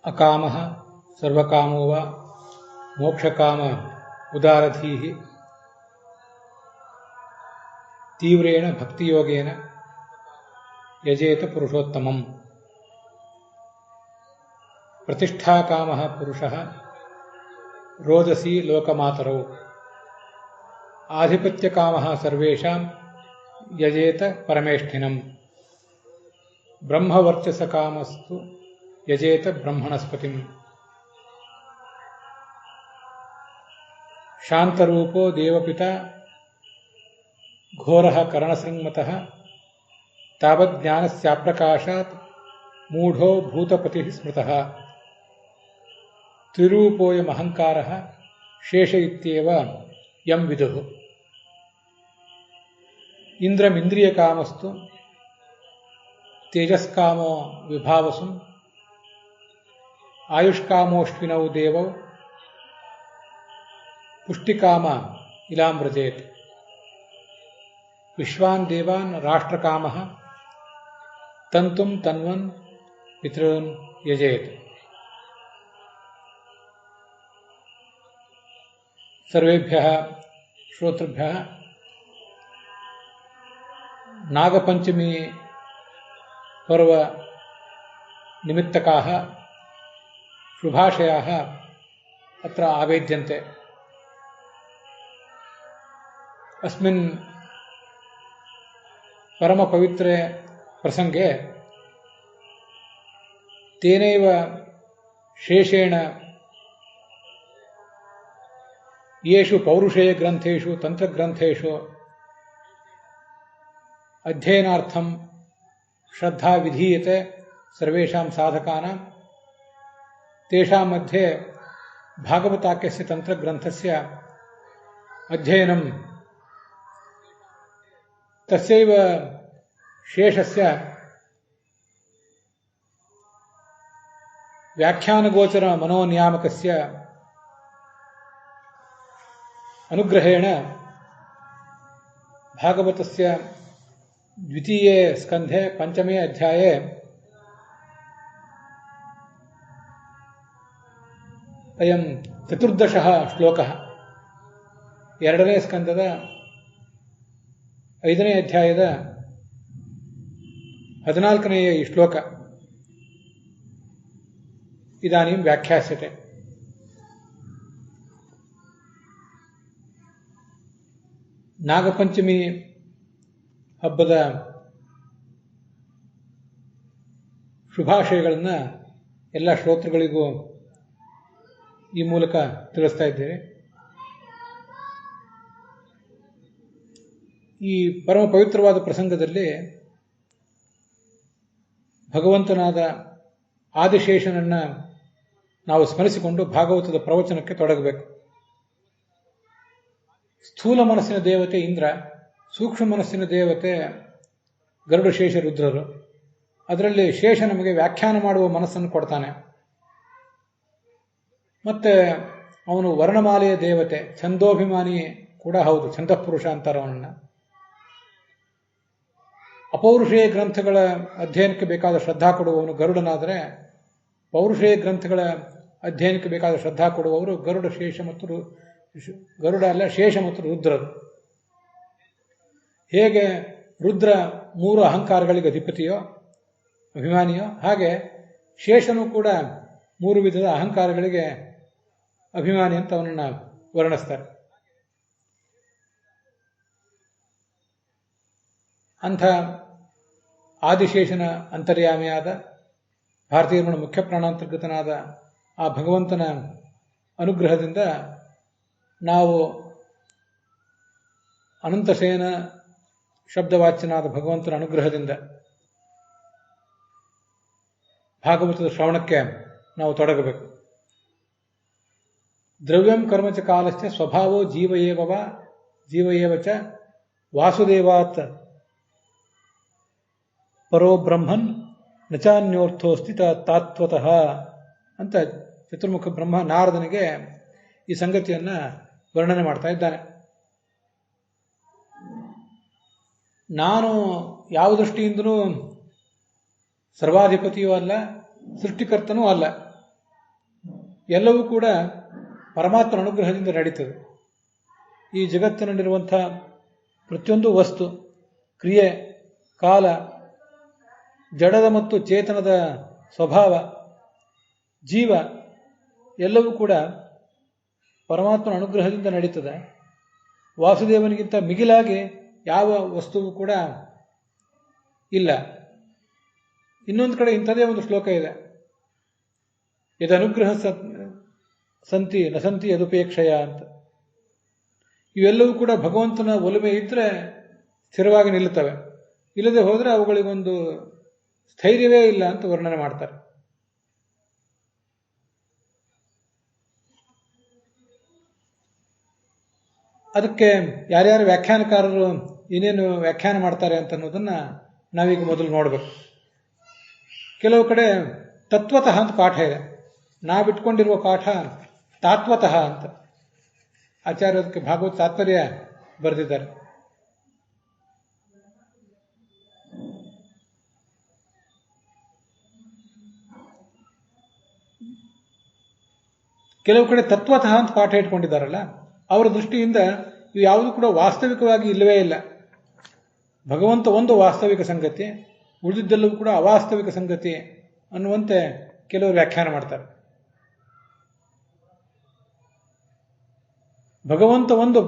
ಅಕಾಮಃ ಸರ್ವಕಾಮೋ ವಾ ಮೋಕ್ಷಕಾಮ ಉದಾರಧೀಃ ತೀವ್ರೇಣ ಭಕ್ತಿಯೋಗೇನ ಯಜೇತ ಪುರುಷೋತ್ತಮಂ. ಪ್ರತಿಷ್ಠಾಕಾಮಃ ಪುರುಷಃ ರೋದಸಿ ಲೋಕಮಾತರೌ. ಆಧಿಪತ್ಯಕಾಮಃ ಸರ್ವೇಷಾಂ ಯಜೇತ ಪರಮೇಷ್ಠಿನಂ. ಬ್ರಹ್ಮವರ್ಚಸಕಾಮಸ್ತು ಯಜೇತ ಬ್ರಹ್ಮಣಸ್ಪತಿಂ. ಶಾಂತರೂಪೋ ದೇವಪಿತಾ ಘೋರಃ ಕರ್ಣಸಂಮತಃ ತಾವಜ್ಞಾನಸ್ಯಾಪ್ರಕಾಶಾತ್ ಮೂಢೋ ಭೂತಪತಿಃ ಸ್ಮೃತಃ. ತ್ರಿರೂಪೋಯಮಹಂಕಾರಃ ಶೇಷ ಇತ್ಯೇವ ಯಂ ವಿದುಃ. ಇಂದ್ರಮಿಂದ್ರಿಯಕಾಮಸ್ತು ತೇಜಸ್ಕಾಮೋ ವಿಭಾವಸುಂ. ಆಯುಷ್ಕಾಮೋಷ್ವಿನೌ ದೇವೌ ಪುಷ್ಟಿಕಾಮ ಇಲಾಂ ವ್ರಜೇತ್. ವಿಶ್ವಾನ್ ದೇವಾನ್ ರಾಷ್ಟ್ರಕಾಮಃ ತಂತುಂ ತನ್ವನ್ ಪಿತॄನ್ ಯಜೇತ್. ಸರ್ವೇಭ್ಯಃ ಶ್ರೋತೃಭ್ಯಃ ನಾಗಪಂಚಮಿ ಪರ್ವ ನಿಮಿತ್ತಕಾಃ ಶುಭಾಶಯಾಃ ಅತ್ರ ಆವೇದ್ಯಂತೆ. ಅಸ್ಮಿನ್ ಪರಮಪವಿತ್ರೆ ಪ್ರಸಂಗೆ ತೇನೈವ ಶೇಷೇಣ ಯೇಷು ಪೌರುಷೇಯಗ್ರಂಥೇಷು ತಂತ್ರಗ್ರಂಥೇಷು ಅಧ್ಯಯನಾರ್ಥಂ ಶ್ರದ್ಧಾ ವಿಧೀಯತೆ ಸರ್ವೇಷಾಂ ಸಾಧಕಾನಾಂ ತೇಷಾಂ ಮಧ್ಯೆ ಭಾಗವತಾಖ್ಯಸ್ಯ ತಂತ್ರಗ್ರಂಥಸ್ಯ ಅಧ್ಯಯನಂ ತಸ್ಯೈವ ಶೇಷಸ್ಯ ವ್ಯಾಖ್ಯಾನಗೋಚರ ಮನೋನಿಯಾಮಕಸ್ಯ ಅನುಗ್ರಹೇಣ ಭಾಗವತಸ್ಯ ದ್ವಿತೀಯೇ ಸ್ಕಂಧೆ ಪಂಚಮೇ ಅಧ್ಯಾಯೇ ಅಯಂ ಚತುರ್ದಶಃ ಶ್ಲೋಕಃ. ಎರಡನೇ ಸ್ಕಂದದ 5ನೇ ಅಧ್ಯಾಯದ 14ನೇ ಈ ಶ್ಲೋಕ ಇದಾನೀಂ ವ್ಯಾಖ್ಯಾಸ್ಯತೆ. ನಾಗಪಂಚಮಿ ಹಬ್ಬದ ಶುಭಾಶಯಗಳನ್ನು ಎಲ್ಲ ಶ್ರೋತೃಗಳಿಗೂ ಈ ಮೂಲಕ ತಿಳಿಸ್ತಾ ಇದ್ದೇವೆ. ಈ ಪರಮ ಪವಿತ್ರವಾದ ಪ್ರಸಂಗದಲ್ಲಿ ಭಗವಂತನಾದ ಆದಿಶೇಷನನ್ನು ನಾವು ಸ್ಮರಿಸಿಕೊಂಡು ಭಾಗವತದ ಪ್ರವಚನಕ್ಕೆ ತೊಡಗಬೇಕು. ಸ್ಥೂಲ ಮನಸ್ಸಿನ ದೇವತೆ ಇಂದ್ರ, ಸೂಕ್ಷ್ಮ ಮನಸ್ಸಿನ ದೇವತೆ ಗರುಡ ಶೇಷ ರುದ್ರರು. ಅದರಲ್ಲಿ ಶೇಷ ನಮಗೆ ವ್ಯಾಖ್ಯಾನ ಮಾಡುವ ಮನಸ್ಸನ್ನು ಕೊಡ್ತಾನೆ. ಮತ್ತೆ ಅವನು ವರ್ಣಮಾಲೆಯ ದೇವತೆ, ಛಂದೋಭಿಮಾನಿ ಕೂಡ ಹೌದು, ಛಂದಪುರುಷ ಅಂತಾರೆ ಅವನನ್ನು. ಅಪೌರುಷೇಯ ಗ್ರಂಥಗಳ ಅಧ್ಯಯನಕ್ಕೆ ಬೇಕಾದ ಶ್ರದ್ಧಾ ಕೊಡುವವನು ಗರುಡನಾದರೆ, ಪೌರುಷೇಯ ಗ್ರಂಥಗಳ ಅಧ್ಯಯನಕ್ಕೆ ಬೇಕಾದ ಶ್ರದ್ಧಾ ಕೊಡುವವರು ಗರುಡ ಶೇಷ ಮತ್ತು ಗರುಡ ಅಲ್ಲ, ಶೇಷ ಮತ್ತು ರುದ್ರರು. ಹೇಗೆ ರುದ್ರ 3 ಅಹಂಕಾರಗಳಿಗೆ ಅಧಿಪತಿಯೋ ಅಭಿಮಾನಿಯೋ, ಹಾಗೆ ಶೇಷನು ಕೂಡ 3 ವಿಧದ ಅಹಂಕಾರಗಳಿಗೆ ಅಭಿಮಾನಿ ಅಂತ ಅವನನ್ನು ವರ್ಣಿಸ್ತಾರೆ. ಅಂಥ ಆದಿಶೇಷನ ಅಂತರ್ಯಾಮಿಯಾದ ಭಾರತೀಯರಮಣ ಮುಖ್ಯ ಪ್ರಾಣಾಂತರ್ಗತನಾದ ಆ ಭಗವಂತನ ಅನುಗ್ರಹದಿಂದ ನಾವು ಅನಂತಶಯನ ಶಬ್ದವಾಚ್ಯನಾದ ಭಗವಂತನ ಅನುಗ್ರಹದಿಂದ ಭಾಗವತದ ಶ್ರವಣಕ್ಕೆ ನಾವು ತೊಡಗಬೇಕು. ದ್ರವ್ಯಂ ಕರ್ಮಚ ಕಾಲಶ್ಚ ಸ್ವಭಾವೋ ಜೀವಯೇವ ಚ ವಾಸುದೇವಾತ್ ಪರೋ ಬ್ರಹ್ಮನ್ ನಚಾನ್ಯೋರ್ಥೋಸ್ತಿ ತಾತ್ವತಃ ಅಂತ ಚತುರ್ಮುಖ ಬ್ರಹ್ಮ ನಾರದನಿಗೆ ಈ ಸಂಗತಿಯನ್ನು ವರ್ಣನೆ ಮಾಡ್ತಾ ಇದ್ದಾನೆ. ನಾನು ಯಾವ ದೃಷ್ಟಿಯಿಂದಲೂ ಸರ್ವಾಧಿಪತಿಯೂ ಅಲ್ಲ, ಸೃಷ್ಟಿಕರ್ತನೂ ಅಲ್ಲ. ಎಲ್ಲವೂ ಕೂಡ ಪರಮಾತ್ಮನ ಅನುಗ್ರಹದಿಂದ ನಡೀತದೆ. ಈ ಜಗತ್ತಿನಲ್ಲಿರುವಂಥ ಪ್ರತಿಯೊಂದು ವಸ್ತು, ಕ್ರಿಯೆ, ಕಾಲ, ಜಡದ ಮತ್ತು ಚೇತನದ ಸ್ವಭಾವ, ಜೀವ ಎಲ್ಲವೂ ಕೂಡ ಪರಮಾತ್ಮನ ಅನುಗ್ರಹದಿಂದ ನಡೀತದೆ. ವಾಸುದೇವನಿಗಿಂತ ಮಿಗಿಲಾಗಿ ಯಾವ ವಸ್ತುವು ಕೂಡ ಇಲ್ಲ. ಇನ್ನೊಂದು ಕಡೆ ಇಂಥದೇ ಒಂದು ಶ್ಲೋಕ ಇದೆ, ಇದನುಗ್ರಹ ಸಂತಿ ನಸಂತಿ ಯದುಪೇಕ್ಷಯ ಅಂತ. ಇವೆಲ್ಲವೂ ಕೂಡ ಭಗವಂತನ ಒಲುಮೆ ಇದ್ದರೆ ಸ್ಥಿರವಾಗಿ ನಿಲ್ಲುತ್ತವೆ, ಇಲ್ಲದೆ ಹೋದರೆ ಅವುಗಳಿಗೊಂದು ಸ್ಥೈರ್ಯವೇ ಇಲ್ಲ ಅಂತ ವರ್ಣನೆ ಮಾಡ್ತಾರೆ. ಅದಕ್ಕೆ ಯಾರ್ಯಾರು ವ್ಯಾಖ್ಯಾನಕಾರರು ಏನೇನು ವ್ಯಾಖ್ಯಾನ ಮಾಡ್ತಾರೆ ಅಂತ ಅನ್ನೋದನ್ನು ನಾವೀಗ ಮೊದಲು ನೋಡಬೇಕು. ಕೆಲವು ಕಡೆ ತತ್ವತಃ ಅಂತ ಪಾಠ ಇದೆ, ನಾವಿಟ್ಕೊಂಡಿರುವ ಪಾಠ ತಾತ್ವತಃ ಅಂತ. ಆಚಾರ್ಯ ಅದಕ್ಕೆ ಭಾಗವತ ತಾತ್ಪರ್ಯ ಬರೆದಿದ್ದಾರೆ. ಕೆಲವು ಕಡೆ ತತ್ವತಃ ಅಂತ ಪಾಠ ಇಟ್ಕೊಂಡಿದ್ದಾರಲ್ಲ, ಅವರ ದೃಷ್ಟಿಯಿಂದ ಇವು ಯಾವುದು ಕೂಡ ವಾಸ್ತವಿಕವಾಗಿ ಇಲ್ಲವೇ ಇಲ್ಲ. ಭಗವಂತ ಒಂದು ವಾಸ್ತವಿಕ ಸಂಗತಿ, ಉಳಿದಿದ್ದೆಲ್ಲವೂ ಕೂಡ ಅವಾಸ್ತವಿಕ ಸಂಗತಿ ಅನ್ನುವಂತೆ ಕೆಲವರು ವ್ಯಾಖ್ಯಾನ ಮಾಡ್ತಾರೆ. ಭಗವಂತ ಒಂದು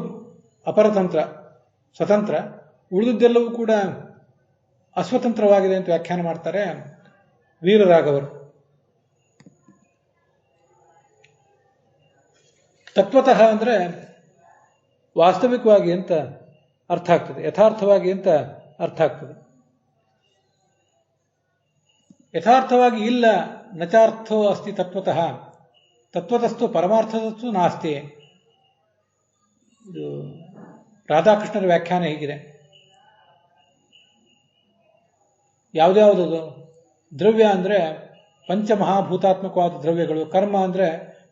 ಅಪರತಂತ್ರ, ಸ್ವತಂತ್ರ, ಉಳಿದಿದ್ದೆಲ್ಲವೂ ಕೂಡ ಅಸ್ವತಂತ್ರವಾಗಿದೆ ಅಂತ ವ್ಯಾಖ್ಯಾನ ಮಾಡ್ತಾರೆ ವೀರರಾಘವರು. ತತ್ವತಃ ಅಂದರೆ ವಾಸ್ತವಿಕವಾಗಿ ಅಂತ ಅರ್ಥ ಆಗ್ತದೆ, ಯಥಾರ್ಥವಾಗಿ ಅಂತ ಅರ್ಥ ಆಗ್ತದೆ. ಯಥಾರ್ಥವಾಗಿ ಇಲ್ಲ, ನಚಾರ್ಥೋ ಅಸ್ತಿ ತತ್ವತಃ, ತತ್ವತಸ್ತು ಪರಮಾರ್ಥದಸ್ತು ನಾಸ್ತಿ. ಇದು ರಾಧಾಕೃಷ್ಣರ ವ್ಯಾಖ್ಯಾನ ಹೀಗಿದೆ. ಯಾವುದ್ಯಾವುದದು? ದ್ರವ್ಯ ಅಂದರೆ ಪಂಚಮಹಾಭೂತಾತ್ಮಕವಾದ ದ್ರವ್ಯಗಳು, ಕರ್ಮ ಅಂದರೆ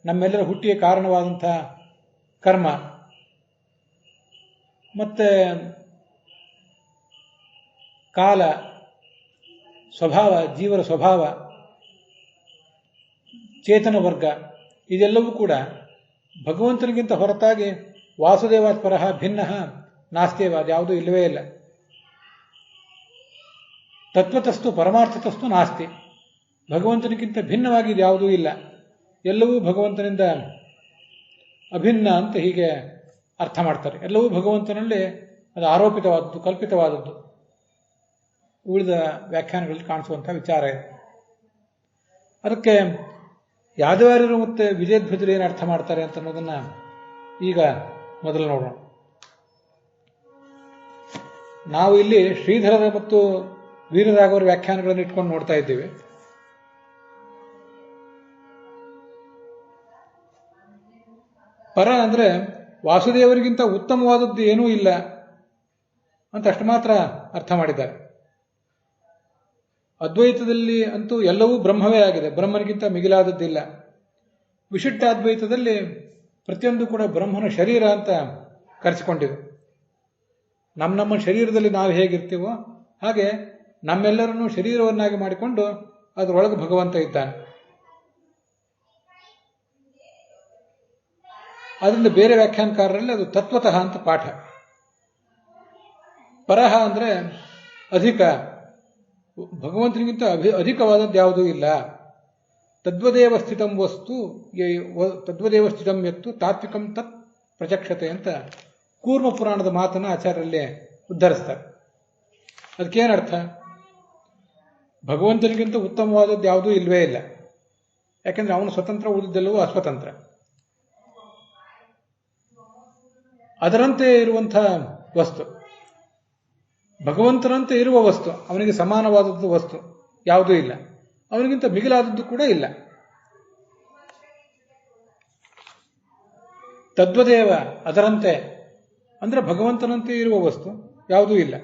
ನಮ್ಮೆಲ್ಲರ ಹುಟ್ಟಿಗೆ ಕಾರಣವಾದಂಥ ಕರ್ಮ, ಮತ್ತೆ ಕಾಲ, ಸ್ವಭಾವ, ಜೀವರ ಸ್ವಭಾವ, ಚೇತನ ವರ್ಗ, ಇದೆಲ್ಲವೂ ಕೂಡ ಭಗವಂತನಿಗಿಂತ ಹೊರತಾಗಿ ವಾಸುದೇವಾತ್ ಪರಃ ಭಿನ್ನಃ ನಾಸ್ತೇವ, ಅದ್ಯಾವುದೂ ಇಲ್ಲವೇ ಇಲ್ಲ. ತತ್ವತಸ್ತು ಪರಮಾರ್ಥತಸ್ತು ನಾಸ್ತಿ, ಭಗವಂತನಿಗಿಂತ ಭಿನ್ನವಾಗಿ ಯಾವುದೂ ಇಲ್ಲ, ಎಲ್ಲವೂ ಭಗವಂತನಿಂದ ಅಭಿನ್ನ ಅಂತ ಹೀಗೆ ಅರ್ಥ ಮಾಡ್ತಾರೆ. ಎಲ್ಲವೂ ಭಗವಂತನಲ್ಲಿ ಅದು ಆರೋಪಿತವಾದದ್ದು, ಕಲ್ಪಿತವಾದದ್ದು. ಉಳಿದ ವ್ಯಾಖ್ಯಾನಗಳಲ್ಲಿ ಕಾಣಿಸುವಂಥ ವಿಚಾರ ಇದೆ. ಅದಕ್ಕೆ ಯಾದವಾರ್ಯರು ಮತ್ತು ವಿಜಯಧ್ವಜರು ಏನು ಅರ್ಥ ಮಾಡ್ತಾರೆ ಅಂತ ಅನ್ನೋದನ್ನು ಈಗ ಮೊದಲು ನೋಡೋಣ. ನಾವು ಇಲ್ಲಿ ಶ್ರೀಧರರ ಮತ್ತು ವೀರರಾಘವರ ವ್ಯಾಖ್ಯಾನಗಳನ್ನು ಇಟ್ಕೊಂಡು ನೋಡ್ತಾ ಇದ್ದೀವಿ. ಪರ ಅಂದರೆ ವಾಸುದೇವರಿಗಿಂತ ಉತ್ತಮವಾದದ್ದು ಏನೂ ಇಲ್ಲ ಅಂತ ಅಷ್ಟು ಮಾತ್ರ ಅರ್ಥ ಮಾಡಿದ್ದಾರೆ. ಅದ್ವೈತದಲ್ಲಿ ಅಂತೂ ಎಲ್ಲವೂ ಬ್ರಹ್ಮವೇ ಆಗಿದೆ, ಬ್ರಹ್ಮನಿಗಿಂತ ಮಿಗಿಲಾದದ್ದಿಲ್ಲ. ವಿಶಿಷ್ಟ ಅದ್ವೈತದಲ್ಲಿ ಪ್ರತಿಯೊಂದು ಕೂಡ ಬ್ರಹ್ಮನ ಶರೀರ ಅಂತ ಕರೆಸಿಕೊಂಡಿದೆ. ನಮ್ಮ ಶರೀರದಲ್ಲಿ ನಾವು ಹೇಗಿರ್ತೀವೋ ಹಾಗೆ ನಮ್ಮೆಲ್ಲರನ್ನೂ ಶರೀರವನ್ನಾಗಿ ಮಾಡಿಕೊಂಡು ಅದರೊಳಗೆ ಭಗವಂತ ಇದ್ದಾನೆ. ಅದರಿಂದ ಬೇರೆ ವ್ಯಾಖ್ಯಾನಕಾರರಲ್ಲಿ ಅದು ತತ್ವತಃ ಅಂತ ಪಾಠ. ಪರಹ ಅಂದರೆ ಅಧಿಕ, ಭಗವಂತನಿಗಿಂತ ಅಧಿಕವಾದದ್ದು ಯಾವುದೂ ಇಲ್ಲ. ತದ್ವದೇವ ಸ್ಥಿತಂ ವಸ್ತು ತದ್ವದೇವ ಸ್ಥಿತಂ ಎತ್ತು ತಾತ್ವಿಕಂ ತತ್ ಪ್ರಚಕ್ಷತೆ ಅಂತ ಕೂರ್ಮ ಪುರಾಣದ ಮಾತನ್ನು ಆಚಾರ್ಯರಲ್ಲೇ ಉದ್ಧರಿಸ್ತಾರೆ. ಅದಕ್ಕೇನರ್ಥ? ಭಗವಂತನಿಗಿಂತ ಉತ್ತಮವಾದದ್ದು ಯಾವುದೂ ಇಲ್ಲವೇ ಇಲ್ಲ. ಯಾಕೆಂದ್ರೆ ಅವನು ಸ್ವತಂತ್ರ, ಉಳಿದಿದ್ದೆಲ್ಲವೂ ಅಸ್ವತಂತ್ರ. ಅದರಂತೆ ಇರುವಂಥ ವಸ್ತು, ಭಗವಂತನಂತೆ ಇರುವ ವಸ್ತು, ಅವನಿಗೆ ಸಮಾನವಾದದ್ದು ವಸ್ತು ಯಾವುದೂ ಇಲ್ಲ, ಅವನಿಗಿಂತ ಮಿಗಿಲಾದದ್ದು ಕೂಡ ಇಲ್ಲ. ತದ್ವದೇವ ಅದರಂತೆ ಅಂದರೆ ಭಗವಂತನಂತೆ ಇರುವ ವಸ್ತು ಯಾವುದೂ ಇಲ್ಲ,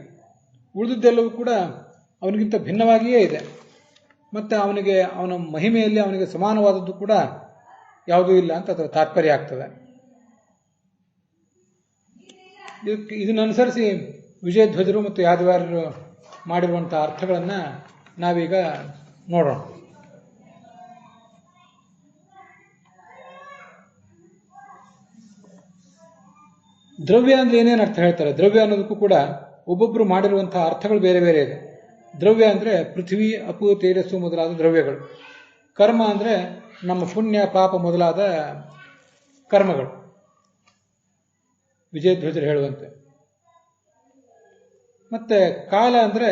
ಉಳಿದಿದ್ದೆಲ್ಲವೂ ಕೂಡ ಅವನಿಗಿಂತ ಭಿನ್ನವಾಗಿಯೇ ಇದೆ. ಮತ್ತು ಅವನ ಮಹಿಮೆಯಲ್ಲಿ ಅವನಿಗೆ ಸಮಾನವಾದದ್ದು ಕೂಡ ಯಾವುದೂ ಇಲ್ಲ ಅಂತ ಅದರ ತಾತ್ಪರ್ಯ ಆಗ್ತದೆ. ಇದನ್ನನುಸರಿಸಿ ವಿಜಯಧ್ವಜರು ಮತ್ತು ಯಾದವಾರ್ಯರು ಮಾಡಿರುವಂಥ ಅರ್ಥಗಳನ್ನು ನಾವೀಗ ನೋಡೋಣ. ದ್ರವ್ಯ ಅಂದರೆ ಏನೇನು ಅರ್ಥ ಹೇಳ್ತಾರೆ? ದ್ರವ್ಯ ಅನ್ನೋದಕ್ಕೂ ಕೂಡ ಒಬ್ಬೊಬ್ಬರು ಮಾಡಿರುವಂತಹ ಅರ್ಥಗಳು ಬೇರೆ ಬೇರೆ ಇದೆ. ದ್ರವ್ಯ ಅಂದರೆ ಪೃಥ್ವಿ, ಅಪು, ತೇಜಸ್ಸು ಮೊದಲಾದ ದ್ರವ್ಯಗಳು. ಕರ್ಮ ಅಂದರೆ ನಮ್ಮ ಪುಣ್ಯ ಪಾಪ ಮೊದಲಾದ ಕರ್ಮಗಳು, ವಿಜಯಧ್ವಜರು ಹೇಳುವಂತೆ. ಮತ್ತೆ ಕಾಲ ಅಂದರೆ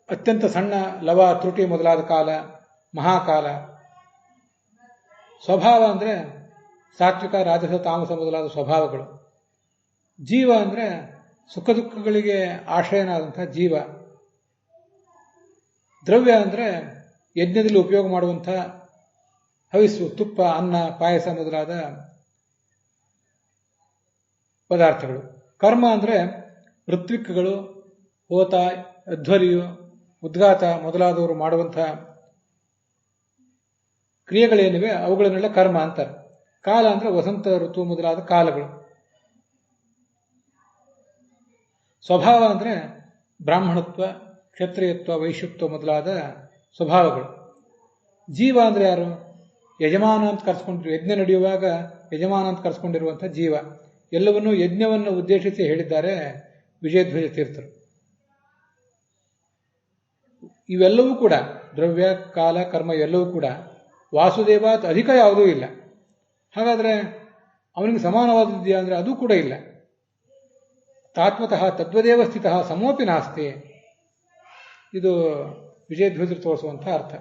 ಅತ್ಯಂತ ಸಣ್ಣ ಲವ ತ್ರುಟಿ ಮೊದಲಾದ ಕಾಲ, ಮಹಾಕಾಲ. ಸ್ವಭಾವ ಅಂದರೆ ಸಾತ್ವಿಕ, ರಾಜಸ, ತಾಮಸ ಮೊದಲಾದ ಸ್ವಭಾವಗಳು. ಜೀವ ಅಂದರೆ ಸುಖ ದುಃಖಗಳಿಗೆ ಆಶ್ರಯನಾದಂತಹ ಜೀವ. ದ್ರವ್ಯ ಅಂದರೆ ಯಜ್ಞದಲ್ಲಿ ಉಪಯೋಗ ಮಾಡುವಂಥ ಹವಿಸ್ಸು, ತುಪ್ಪ, ಅನ್ನ, ಪಾಯಸ ಮೊದಲಾದ ಪದಾರ್ಥಗಳು. ಕರ್ಮ ಅಂದರೆ ಋತ್ವಿಕ್ಗಳು, ಹೋತ, ಅಧ್ವರ್ಯು, ಉದ್ಗಾತ ಮೊದಲಾದವರು ಮಾಡುವಂಥ ಕ್ರಿಯೆಗಳೇನಿವೆ ಅವುಗಳನ್ನೆಲ್ಲ ಕರ್ಮ ಅಂತಾರೆ. ಕಾಲ ಅಂದರೆ ವಸಂತ ಋತು ಮೊದಲಾದ ಕಾಲಗಳು. ಸ್ವಭಾವ ಅಂದರೆ ಬ್ರಾಹ್ಮಣತ್ವ, ಕ್ಷತ್ರಿಯತ್ವ, ವೈಶ್ಯತ್ವ ಮೊದಲಾದ ಸ್ವಭಾವಗಳು. ಜೀವ ಅಂದರೆ ಯಾರು? ಯಜಮಾನ ಅಂತ ಕರೆಸ್ಕೊಂಡಿರು, ಯಜ್ಞ ನಡೆಯುವಾಗ ಯಜಮಾನ ಅಂತ ಕರೆಸ್ಕೊಂಡಿರುವಂಥ ಜೀವ. ಎಲ್ಲವನ್ನೂ ಯಜ್ಞವನ್ನು ಉದ್ದೇಶಿಸಿ ಹೇಳಿದ್ದಾರೆ ವಿಜಯಧ್ವಜ ತೀರ್ಥರು. ಇವೆಲ್ಲವೂ ಕೂಡ ದ್ರವ್ಯ, ಕಾಲ, ಕರ್ಮ ಎಲ್ಲವೂ ಕೂಡ ವಾಸುದೇವಾತ್ ಅಧಿಕ ಯಾವುದೂ ಇಲ್ಲ. ಹಾಗಾದರೆ ಅವನಿಗೆ ಸಮಾನವಾದದ್ಯಾ ಅಂದರೆ ಅದು ಕೂಡ ಇಲ್ಲ. ತಾತ್ವತಃ ತದ್ವದೇವ ಸ್ಥಿತ ಸಮೋಪಿ ನಾಸ್ತಿ. ಇದು ವಿಜಯಧ್ವಜರು ತೋರಿಸುವಂಥ ಅರ್ಥ.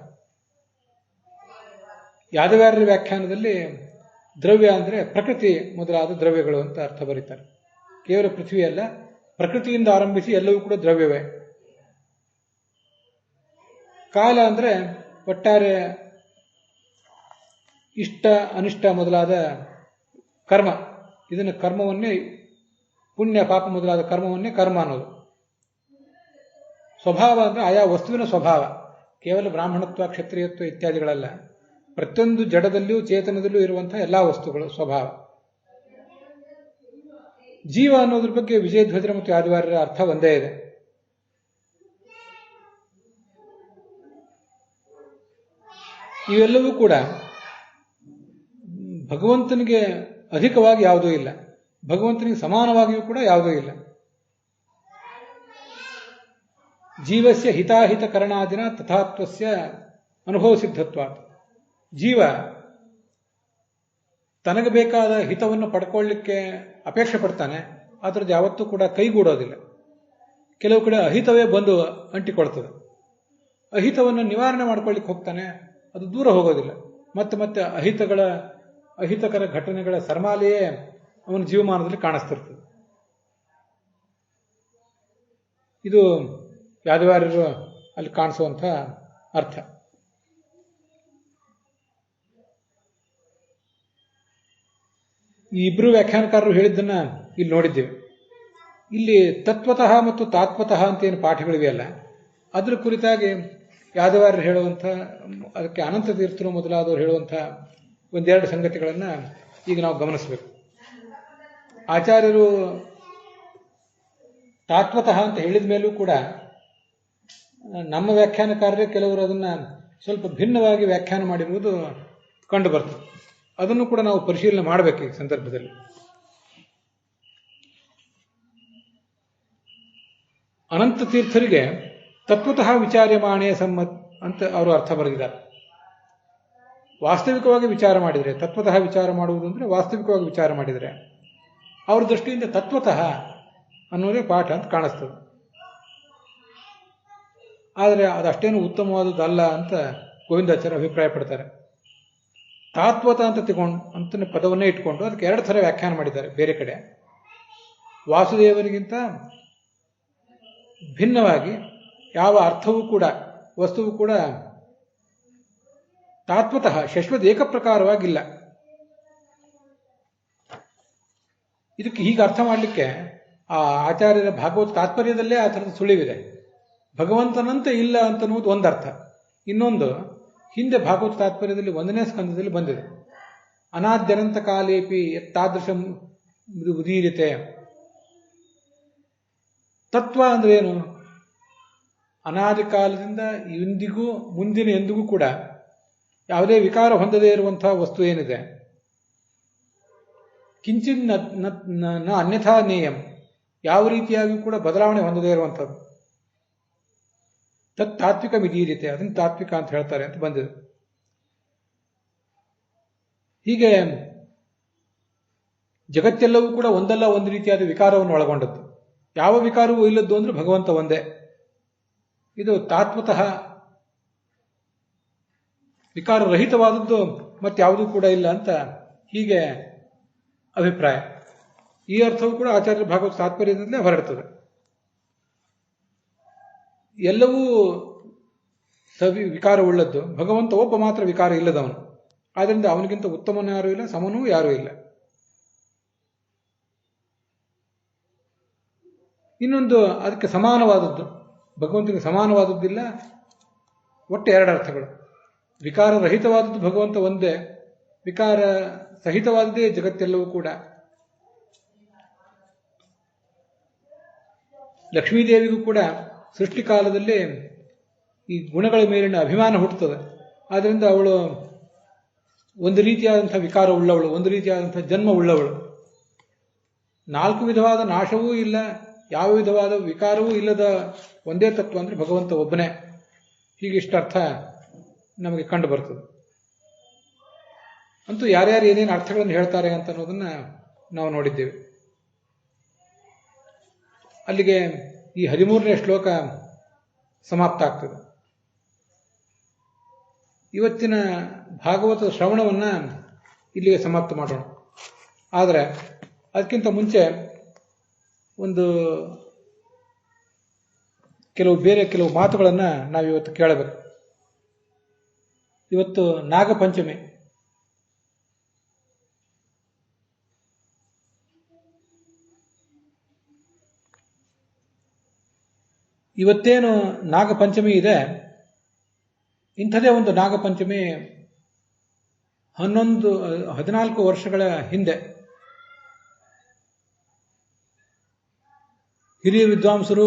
ಯಾದವಾರ್ಯರ ವ್ಯಾಖ್ಯಾನದಲ್ಲಿ ದ್ರವ್ಯ ಅಂದರೆ ಪ್ರಕೃತಿ ಮೊದಲಾದ ದ್ರವ್ಯಗಳು ಅಂತ ಅರ್ಥ ಬರೀತಾರೆ. ಕೇವಲ ಪೃಥ್ವಿ ಅಲ್ಲ, ಪ್ರಕೃತಿಯಿಂದ ಆರಂಭಿಸಿ ಎಲ್ಲವೂ ಕೂಡ ದ್ರವ್ಯವೇ. ಕಾಲ ಅಂದರೆ ಒಟ್ಟಾರೆ ಇಷ್ಟ ಅನಿಷ್ಟ ಮೊದಲಾದ ಕರ್ಮ. ಇದನ್ನು ಕರ್ಮವನ್ನೇ, ಪುಣ್ಯ ಪಾಪ ಮೊದಲಾದ ಕರ್ಮವನ್ನೇ ಕರ್ಮ ಅನ್ನೋದು. ಸ್ವಭಾವ ಅಂದರೆ ಆಯಾ ವಸ್ತುವಿನ ಸ್ವಭಾವ, ಕೇವಲ ಬ್ರಾಹ್ಮಣತ್ವ, ಕ್ಷತ್ರಿಯತ್ವ ಇತ್ಯಾದಿಗಳಲ್ಲ. ಪ್ರತಿಯೊಂದು ಜಡದಲ್ಲಿಯೂ ಚೇತನದಲ್ಲೂ ಇರುವಂತಹ ಎಲ್ಲ ವಸ್ತುಗಳು ಸ್ವಭಾವ. ಜೀವ ಅನ್ನೋದ್ರ ಬಗ್ಗೆ ವಿಜಯಧ್ವಜರ ಮತ್ತು ಯಾದವಾರ್ಯರ ಅರ್ಥ ಒಂದೇ ಇದೆ. ಇವೆಲ್ಲವೂ ಕೂಡ ಭಗವಂತನಿಗೆ ಅಧಿಕವಾಗಿ ಯಾವುದೂ ಇಲ್ಲ, ಭಗವಂತನಿಗೆ ಸಮಾನವಾಗಿಯೂ ಕೂಡ ಯಾವುದೂ ಇಲ್ಲ. ಜೀವಸ್ಯ ಹಿತಾಹಿತ ಕರಣಾದಿನ ತಥಾತ್ವಸ್ಯ ಅನುಭವ ಸಿದ್ಧತ್ವಾತ್. ಜೀವ ತನಗೆ ಬೇಕಾದ ಹಿತವನ್ನು ಪಡ್ಕೊಳ್ಳಿಕ್ಕೆ ಅಪೇಕ್ಷೆ ಪಡ್ತಾನೆ, ಅದರದ್ದು ಯಾವತ್ತೂ ಕೂಡ ಕೈಗೂಡೋದಿಲ್ಲ. ಕೆಲವು ಕಡೆ ಅಹಿತವೇ ಬಂದು ಅಂಟಿಕೊಳ್ತದೆ. ಅಹಿತವನ್ನು ನಿವಾರಣೆ ಮಾಡ್ಕೊಳ್ಳಿಕ್ಕೆ ಹೋಗ್ತಾನೆ, ಅದು ದೂರ ಹೋಗೋದಿಲ್ಲ. ಮತ್ತೆ ಮತ್ತೆ ಅಹಿತಕರ ಘಟನೆಗಳ ಸರಮಾಲೆಯೇ ಅವನ ಜೀವಮಾನದಲ್ಲಿ ಕಾಣಿಸ್ತಿರ್ತದೆ. ಇದು ಯಾದವಾರ್ಯರು ಅಲ್ಲಿ ಕಾಣಿಸುವಂಥ ಅರ್ಥ. ಈ ಇಬ್ಬರು ವ್ಯಾಖ್ಯಾನಕಾರರು ಹೇಳಿದ್ದನ್ನ ಇಲ್ಲಿ ನೋಡಿದ್ದೇವೆ. ಇಲ್ಲಿ ತತ್ವತಃ ಮತ್ತು ತಾತ್ವತಃ ಅಂತ ಏನು ಪಾಠಗಳಿವೆಯಲ್ಲ, ಅದರ ಕುರಿತಾಗಿ ಯಾದವಾರ್ಯರು ಹೇಳುವಂಥ, ಅದಕ್ಕೆ ಅನಂತ ತೀರ್ಥರು ಮೊದಲಾದವರು ಹೇಳುವಂಥ ಒಂದೆರಡು ಸಂಗತಿಗಳನ್ನು ಈಗ ನಾವು ಗಮನಿಸಬೇಕು. ಆಚಾರ್ಯರು ತಾತ್ವತಃ ಅಂತ ಹೇಳಿದ ಮೇಲೂ ಕೂಡ ನಮ್ಮ ವ್ಯಾಖ್ಯಾನಕಾರರೇ ಕೆಲವರು ಅದನ್ನು ಸ್ವಲ್ಪ ಭಿನ್ನವಾಗಿ ವ್ಯಾಖ್ಯಾನ ಮಾಡಿರುವುದು ಕಂಡು ಬರ್ತದೆ. ಅದನ್ನು ಕೂಡ ನಾವು ಪರಿಶೀಲನೆ ಮಾಡಬೇಕು ಈ ಸಂದರ್ಭದಲ್ಲಿ. ಅನಂತ ತೀರ್ಥರಿಗೆ ತತ್ವತಃ ವಿಚಾರ್ಯಮಾಣೆ ಸಮ್ಮತ್ ಅಂತ ಅವರು ಅರ್ಥ ಬರೆದಿದ್ದಾರೆ. ವಾಸ್ತವಿಕವಾಗಿ ವಿಚಾರ ಮಾಡಿದರೆ, ತತ್ವತಃ ವಿಚಾರ ಮಾಡುವುದು ಅಂದರೆ ವಾಸ್ತವಿಕವಾಗಿ ವಿಚಾರ ಮಾಡಿದರೆ, ಅವ್ರ ದೃಷ್ಟಿಯಿಂದ ತತ್ವತಃ ಅನ್ನೋದೇ ಪಾಠ ಅಂತ ಕಾಣಿಸ್ತದೆ. ಆದರೆ ಅದಷ್ಟೇನು ಉತ್ತಮವಾದದ್ದಲ್ಲ ಅಂತ ಗೋವಿಂದಾಚಾರ್ಯ ಅಭಿಪ್ರಾಯ ಪಡ್ತಾರೆ. ತಾತ್ವತ ಅಂತ ಪದವನ್ನೇ ಇಟ್ಕೊಂಡು ಅದಕ್ಕೆ ಎರಡು ಥರ ವ್ಯಾಖ್ಯಾನ ಮಾಡಿದ್ದಾರೆ ಬೇರೆ ಕಡೆ. ವಾಸುದೇವನಿಗಿಂತ ಭಿನ್ನವಾಗಿ ಯಾವ ಅರ್ಥವೂ ಕೂಡ, ವಸ್ತುವು ಕೂಡ ತಾತ್ವತಃ ಶಶ್ವತ್ ಏಕಪ್ರಕಾರವಾಗಿಲ್ಲ. ಇದಕ್ಕೆ ಹೀಗೆ ಅರ್ಥ ಮಾಡಲಿಕ್ಕೆ ಆ ಆಚಾರ್ಯರ ಭಾಗವತ ತಾತ್ಪರ್ಯದಲ್ಲೇ ಆ ಥರದ ಸುಳಿವಿದೆ. ಭಗವಂತನಂತೆ ಇಲ್ಲ ಅಂತನ್ನುವುದು ಒಂದರ್ಥ. ಇನ್ನೊಂದು ಹಿಂದೆ ಭಾಗವತ ತಾತ್ಪರ್ಯದಲ್ಲಿ 1ನೇ ಸ್ಕಂದದಲ್ಲಿ ಬಂದಿದೆ. ಅನಾದ್ಯನಂತ ಕಾಲೇಪಿ ತಾದೃಶ ಉದೀರಿತೆ. ತತ್ವ ಅಂದ್ರೆ ಏನು? ಅನಾದಿ ಕಾಲದಿಂದ ಇಂದಿಗೂ ಮುಂದಿನ ಎಂದಿಗೂ ಕೂಡ ಯಾವುದೇ ವಿಕಾರ ಹೊಂದದೇ ಇರುವಂತಹ ವಸ್ತು ಏನಿದೆ ಕಿಂಚಿನ್ ನ ಅನ್ಯಥಾ ನೇಯಂ, ಯಾವ ರೀತಿಯಾಗಿ ಕೂಡ ಬದಲಾವಣೆ ಹೊಂದದೇ ಇರುವಂಥದ್ದು. ತತ್ ತಾತ್ವಿಕ ಮಿದೀರಿತೆ, ಅದನ್ನು ತಾತ್ವಿಕ ಅಂತ ಹೇಳ್ತಾರೆ ಅಂತ ಬಂದಿದೆ. ಹೀಗೆ ಜಗತ್ತೆಲ್ಲವೂ ಕೂಡ ಒಂದಲ್ಲ ಒಂದು ರೀತಿಯಾದ ವಿಕಾರವನ್ನು ಒಳಗೊಂಡದ್ದು. ಯಾವ ವಿಕಾರವೂ ಇಲ್ಲದ್ದು ಅಂದ್ರೆ ಭಗವಂತ ಒಂದೇ. ಇದು ತಾತ್ವತಃ ವಿಕಾರರಹಿತವಾದದ್ದು ಮತ್ತಾವುದೂ ಕೂಡ ಇಲ್ಲ ಅಂತ ಹೀಗೆ ಅಭಿಪ್ರಾಯ. ಈ ಅರ್ಥವೂ ಕೂಡ ಆಚಾರ್ಯ ಭಾಗವತ ತಾತ್ಪರ್ಯದಿಂದಲೇ ಹೊರಡ್ತದೆ. ಎಲ್ಲವೂ ವಿಕಾರವುಳ್ಳದ್ದು, ಭಗವಂತ ಒಬ್ಬ ಮಾತ್ರ ವಿಕಾರ ಇಲ್ಲದವನು. ಆದ್ದರಿಂದ ಅವನಿಗಿಂತ ಉತ್ತಮನೂ ಯಾರೂ ಇಲ್ಲ, ಸಮನೂ ಯಾರೂ ಇಲ್ಲ. ಇನ್ನೊಂದು ಅದಕ್ಕೆ ಸಮಾನವಾದದ್ದು, ಭಗವಂತನಿಗೆ ಸಮಾನವಾದದ್ದಿಲ್ಲ. ಒಟ್ಟು ಎರಡು ಅರ್ಥಗಳು. ವಿಕಾರರಹಿತವಾದದ್ದು ಭಗವಂತ ಒಂದೇ, ವಿಕಾರ ಸಹಿತವಾದದ್ದೇ ಜಗತ್ತೆಲ್ಲವೂ ಕೂಡ. ಲಕ್ಷ್ಮೀದೇವಿಗೂ ಕೂಡ ಸೃಷ್ಟಿಕಾಲದಲ್ಲಿ ಈ ಗುಣಗಳ ಮೇಲಿನ ಅಭಿಮಾನ ಹುಟ್ಟುತ್ತದೆ. ಆದ್ದರಿಂದ ಅವಳು ಒಂದು ರೀತಿಯಾದಂಥ ವಿಕಾರ ಉಳ್ಳವಳು, ಒಂದು ರೀತಿಯಾದಂಥ ಜನ್ಮ ಉಳ್ಳವಳು. 4 ವಿಧವಾದ ನಾಶವೂ ಇಲ್ಲ, ಯಾವ ವಿಧವಾದ ವಿಕಾರವೂ ಇಲ್ಲದ ಒಂದೇ ತತ್ವ ಅಂದರೆ ಭಗವಂತ ಒಬ್ಬನೇ. ಹೀಗಿಷ್ಟರ್ಥ ನಮಗೆ ಕಂಡು ಬರ್ತದೆ. ಅಂತೂ ಯಾರ್ಯಾರು ಏನೇನು ಅರ್ಥಗಳನ್ನು ಹೇಳ್ತಾರೆ ಅಂತ ಅನ್ನೋದನ್ನ ನಾವು ನೋಡಿದ್ದೇವೆ. ಅಲ್ಲಿಗೆ ಈ 13ನೇ ಶ್ಲೋಕ ಸಮಾಪ್ತ ಆಗ್ತದೆ. ಇವತ್ತಿನ ಭಾಗವತದ ಶ್ರವಣವನ್ನ ಇಲ್ಲಿಗೆ ಸಮಾಪ್ತ ಮಾಡೋಣ. ಆದರೆ ಅದಕ್ಕಿಂತ ಮುಂಚೆ ಕೆಲವು ಮಾತುಗಳನ್ನು ನಾವಿವತ್ತು ಕೇಳಬೇಕು. ಇವತ್ತು ನಾಗಪಂಚಮಿ. ಇವತ್ತೇನು ನಾಗಪಂಚಮಿ ಇದೆ, ಇಂಥದೇ ಒಂದು ನಾಗಪಂಚಮಿ 14 ವರ್ಷಗಳ ಹಿಂದೆ ಹಿರಿಯ ವಿದ್ವಾಂಸರು